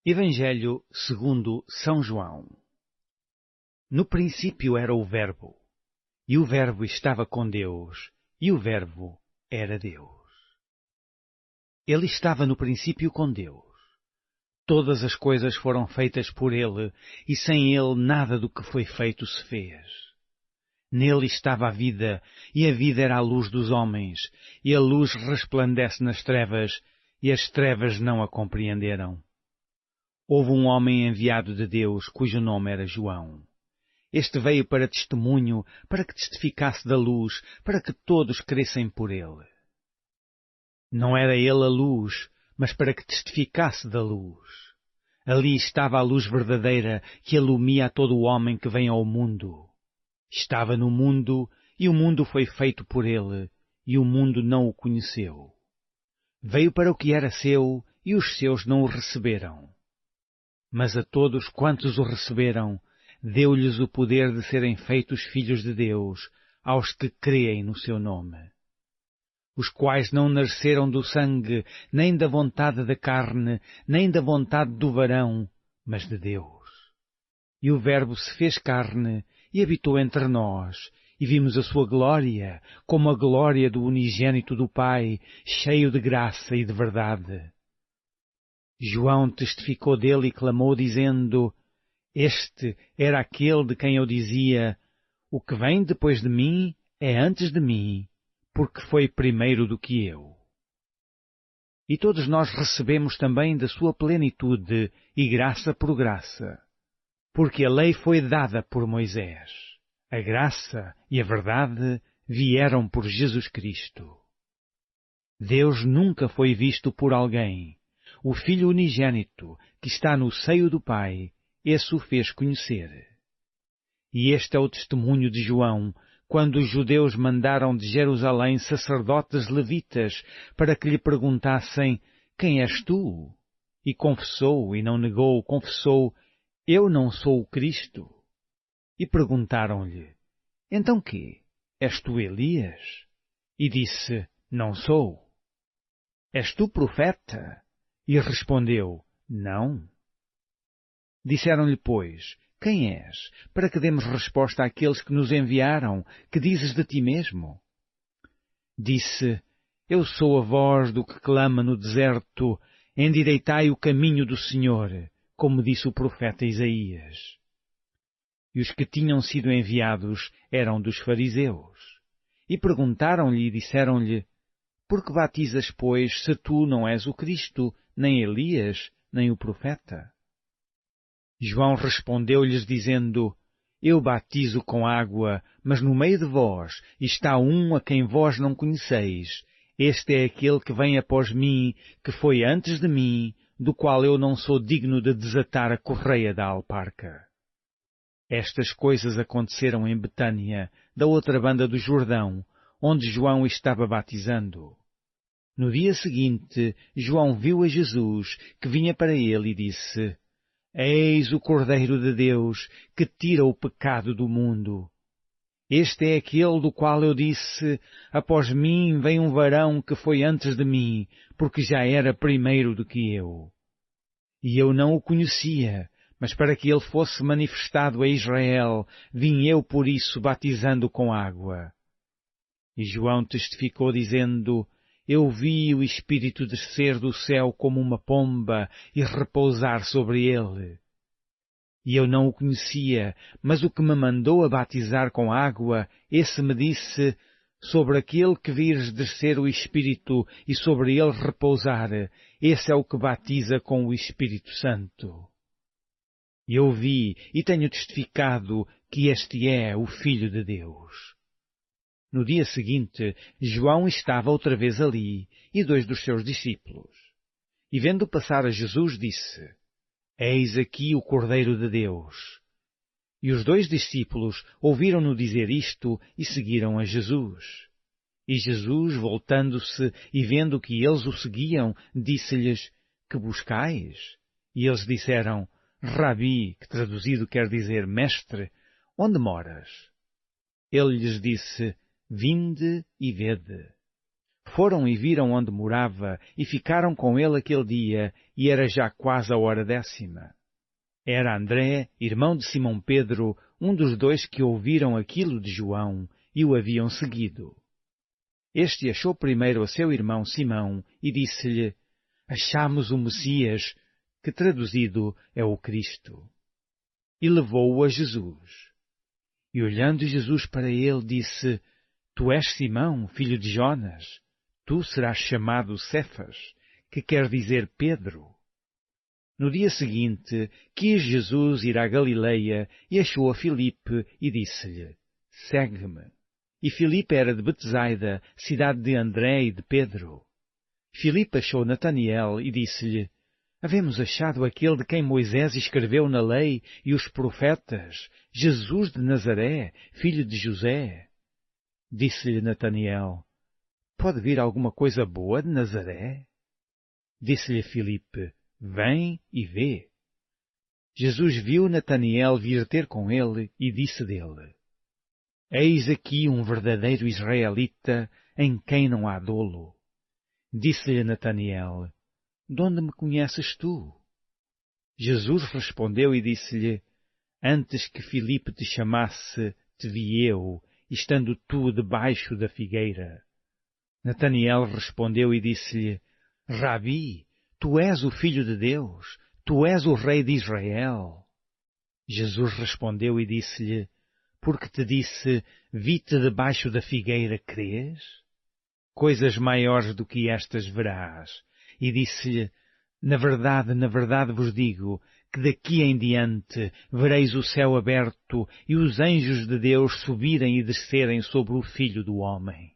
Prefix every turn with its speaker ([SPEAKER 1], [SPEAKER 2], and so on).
[SPEAKER 1] Evangelho segundo São João. No princípio era o Verbo, e o Verbo estava com Deus, e o Verbo era Deus. Ele estava no princípio com Deus. Todas as coisas foram feitas por ele, e sem ele nada do que foi feito se fez. Nele estava a vida, e a vida era a luz dos homens, e a luz resplandece nas trevas, e as trevas não a compreenderam. Houve um homem enviado de Deus, cujo nome era João. Este veio para testemunho, para que testificasse da luz, para que todos crescem por ele. Não era ele a luz, mas para que testificasse da luz. Ali estava a luz verdadeira, que alumia a todo o homem que vem ao mundo. Estava no mundo, e o mundo foi feito por ele, e o mundo não o conheceu. Veio para o que era seu, e os seus não o receberam. Mas a todos quantos o receberam, deu-lhes o poder de serem feitos filhos de Deus, aos que creem no seu nome. Os quais não nasceram do sangue, nem da vontade da carne, nem da vontade do varão, mas de Deus. E o Verbo se fez carne, e habitou entre nós, e vimos a sua glória, como a glória do unigênito do Pai, cheio de graça e de verdade. João testificou dele e clamou, dizendo: Este era aquele de quem eu dizia: O que vem depois de mim é antes de mim, porque foi primeiro do que eu. E todos nós recebemos também da sua plenitude, e graça por graça. Porque a lei foi dada por Moisés. A graça e a verdade vieram por Jesus Cristo. Deus nunca foi visto por alguém. O Filho unigênito, que está no seio do Pai, esse o fez conhecer. E este é o testemunho de João, quando os judeus mandaram de Jerusalém sacerdotes levitas para que lhe perguntassem: Quem és tu? E confessou, e não negou, confessou: Eu não sou o Cristo. E perguntaram-lhe: Então quê? És tu Elias? E disse: Não sou. És tu profeta? E respondeu: Não. Disseram-lhe, pois: Quem és? Para que demos resposta àqueles que nos enviaram, que dizes de ti mesmo? Disse: Eu sou a voz do que clama no deserto: Endireitai o caminho do Senhor, como disse o profeta Isaías. E os que tinham sido enviados eram dos fariseus. E perguntaram-lhe e disseram-lhe: Por que batizas, pois, se tu não és o Cristo, nem Elias, nem o profeta? João respondeu-lhes dizendo: Eu batizo com água, mas no meio de vós está um a quem vós não conheceis. Este é aquele que vem após mim, que foi antes de mim, do qual eu não sou digno de desatar a correia da alparca. Estas coisas aconteceram em Betânia, da outra banda do Jordão, onde João estava batizando. No dia seguinte, João viu a Jesus, que vinha para ele, e disse: Eis o Cordeiro de Deus, que tira o pecado do mundo. Este é aquele do qual eu disse: Após mim vem um varão que foi antes de mim, porque já era primeiro do que eu. E eu não o conhecia, mas para que ele fosse manifestado a Israel, vim eu por isso batizando com água. E João testificou dizendo: Eu vi o Espírito descer do céu como uma pomba e repousar sobre ele. E eu não o conhecia, mas o que me mandou a batizar com água, esse me disse: Sobre aquele que vires descer o Espírito e sobre ele repousar, esse é o que batiza com o Espírito Santo. E eu vi e tenho testificado que este é o Filho de Deus. No dia seguinte, João estava outra vez ali, e 2 dos seus discípulos. E vendo passar a Jesus, disse: Eis aqui o Cordeiro de Deus. E os 2 discípulos ouviram-no dizer isto e seguiram a Jesus. E Jesus, voltando-se e vendo que eles o seguiam, disse-lhes: Que buscais? E eles disseram: Rabi, que traduzido quer dizer mestre, onde moras? Ele lhes disse: Vinde e vede. Foram e viram onde morava, e ficaram com ele aquele dia, e era já quase a hora 10ª. Era André, irmão de Simão Pedro, um dos dois que ouviram aquilo de João, e o haviam seguido. Este achou primeiro a seu irmão Simão, e disse-lhe: Achamos o Messias, que traduzido é o Cristo. E levou-o a Jesus. E olhando Jesus para ele, disse: Tu és Simão, filho de Jonas. Tu serás chamado Cefas, que quer dizer Pedro. No dia seguinte, quis Jesus ir à Galileia e achou a Filipe e disse-lhe: Segue-me. E Filipe era de Betsaida, cidade de André e de Pedro. Filipe achou Nataniel e disse-lhe: Havemos achado aquele de quem Moisés escreveu na lei e os profetas, Jesus de Nazaré, filho de José. Disse-lhe Nataniel: Pode vir alguma coisa boa de Nazaré? Disse-lhe Filipe: Vem e vê. Jesus viu Nataniel vir ter com ele e disse dele: Eis aqui um verdadeiro israelita em quem não há dolo. Disse-lhe Nataniel: De onde me conheces tu? Jesus respondeu e disse-lhe: Antes que Filipe te chamasse, te vi eu, estando tu debaixo da figueira. Nataniel respondeu e disse-lhe: Rabi, tu és o Filho de Deus, tu és o Rei de Israel. Jesus respondeu e disse-lhe: Porque te disse, vi-te debaixo da figueira, crês? Coisas maiores do que estas verás. E disse-lhe: na verdade vos digo, que daqui em diante vereis o céu aberto e os anjos de Deus subirem e descerem sobre o Filho do Homem.